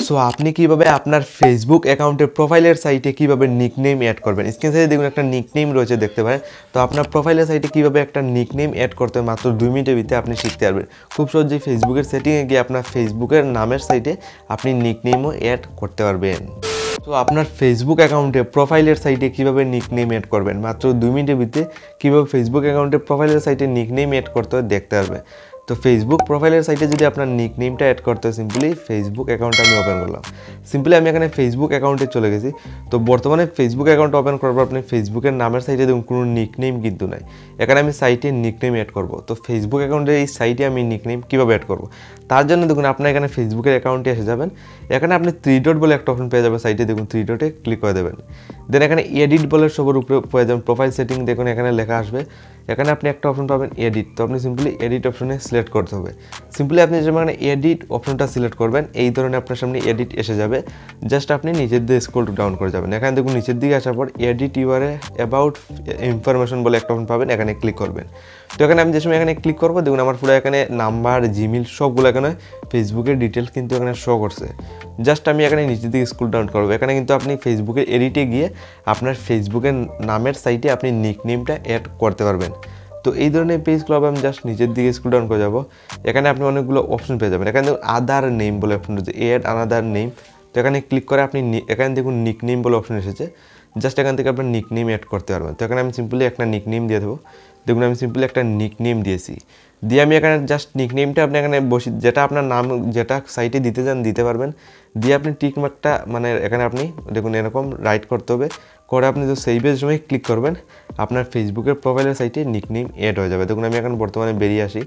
So আপনি কিভাবে আপনার ফেসবুক অ্যাকাউন্টের প্রোফাইলের সাইটে কিভাবে নিকনেম অ্যাড করবেন। স্ক্রিন সাইডে দেখুন একটা নিকনেম রয়েছে, দেখতে পারেন। তো আপনার প্রোফাইলের সাইটে কিভাবে একটা নিকনেম অ্যাড করতে হয় মাত্র 2 মিনিটের ভিতরে আপনি শিখতে পারবেন। খুব সহজেই ফেসবুকের সেটিংয়ে গিয়ে আপনার ফেসবুকের নামের সাইটে আপনি নিকনেমও অ্যাড করতে পারবেন। তো আপনার ফেসবুক অ্যাকাউন্টে প্রোফাইলের সাইটে কিভাবে নিকনেম অ্যাড করবেন মাত্র 2 মিনিটের ভিতরে কীভাবে ফেসবুক অ্যাকাউন্টে প্রোফাইলের সাইটে নিকনেম অ্যাড করতে হয় দেখতে পারবেন। তো ফেসবুক প্রোফাইলের সাইটে যদি আপনার নিকনেমটা অ্যাড করতে হয়, সিম্পলি ফেসবুক অ্যাকাউন্ট আমি ওপেন করলাম। সিম্পলি আমি এখানে ফেসবুক অ্যাকাউন্টে চলে গেছি। তো বর্তমানে ফেসবুক অ্যাকাউন্ট ওপেন করার পর আপনি ফেসবুকের নামের সাইটে দেখুন কোনো নিকনেম কিন্তু নাই। এখানে আমি সাইটে নিকনেম অ্যাড করব। তো ফেসবুক অ্যাকাউন্টে এই সাইটে আমি নিকনেম কীভাবে অ্যাড করব, তার জন্য দেখুন আপনার এখানে ফেসবুকের অ্যাকাউন্টে এসে যাবেন। এখানে আপনি 3 ডট বলে একটা অপশন পেয়ে যাবেন সাইটে, দেখুন 3 ডটে ক্লিক করে দেবেন। দেন এখানে এডিট বলে সবার উপরে পেয়ে যাবেন প্রোফাইল সেটিং, দেখুন এখানে লেখা আসবে। এখানে আপনি একটা অপশন পাবেন এডিট। তো আপনি সিম্পলি এডিট অপশনে সিলেক্ট করতে হবে। সিম্পলি আপনি যেমন এখানে এডিট অপশনটা সিলেক্ট করবেন, এই ধরনের আপনার সামনে এডিট এসে যাবে। জাস্ট আপনি নিচের দিকে স্ক্রল ডাউন করে যাবেন। এখানে দেখুন নিচের দিকে আসার পর এডিট ইউআরএ অ্যাবাউট ইনফরমেশন বলে একটা অপশন পাবেন, এখানে ক্লিক করবেন। তো এখানে আমি যে সময় এখানে ক্লিক করবো দেখুন আমার পুরো এখানে নাম্বার, জিমেল সবগুলো এখানে ফেসবুকের ডিটেলস কিন্তু এখানে শো করছে। জাস্ট আমি এখানে নিচের দিকে স্ক্রল ডাউন করবো। এখানে কিন্তু আপনি ফেসবুকের এডিটে গিয়ে আপনার ফেসবুকের নামের সাইটে আপনি নিকনেমটা অ্যাড করতে পারবেন। তো এই ধরনের পেজগুলো আমি জাস্ট নিচের দিকে স্ক্রল ডাউন করে যাবো। এখানে আপনি অনেকগুলো অপশন পেয়ে যাবেন। এখানে দেখুন আদার নেম বলে অপশন রয়েছে, অ্যাড আনাদার নেম। তো এখানে ক্লিক করে আপনি এখানে দেখুন নিকনেম বলে অপশন এসেছে। জাস্ট এখান থেকে আপনার নিকনেম অ্যাড করতে পারবেন। তো এখানে আমি সিম্পলি একটা নিকনেম দিয়ে দেবো। দেখুন আমি সিম্পলি একটা নিকনেম দিয়েছি। দিয়ে আমি এখানে জাস্ট নিকনেমটা আপনি এখানে বসি, যেটা আপনার নাম যেটা সাইটে দিতে চান দিতে পারবেন। দিয়ে আপনি টিকমার্কটা মানে এখানে আপনি দেখুন এরকম রাইট করতে হবে। করে আপনি তো সেভের সময় ক্লিক করবেন, আপনার ফেসবুকের প্রোফাইলের সাইটে নিকনেম অ্যাড হয়ে যাবে। দেখুন আমি এখন বর্তমানে বেরিয়ে আসি।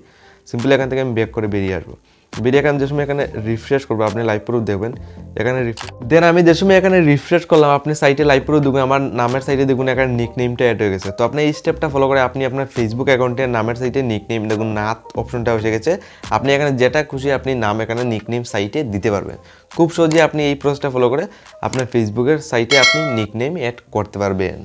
সিম্পলি এখান থেকে আমি ব্যাক করে বেরিয়ে আসবো। বেরিয়ে এখানে যে সময় এখানে রিফ্রেশ করবো আপনি লাইভ প্রুফ দেখবেন এখানে। দেন আমি যে সময় এখানে রিফ্রেশ করলাম আপনি সাইটে লাইভ প্রুফ দেখুন আমার নামের সাইটে দেখুন এখানে নিকনেমটা অ্যাড হয়ে গেছে। তো আপনি এই স্টেপটা ফলো করে আপনি আপনার ফেসবুক অ্যাকাউন্টের নামের সাইটে নিকনেম দেখুন নাথ অপশনটা এসে গেছে। আপনি এখানে যেটা খুশি আপনি নাম এখানে নিকনেম সাইটে দিতে পারবেন। খুব সহজে আপনি এই প্রসেসটা ফলো করে আপনার ফেসবুকের সাইটে আপনি নিকনেম অ্যাড করতে পারবেন।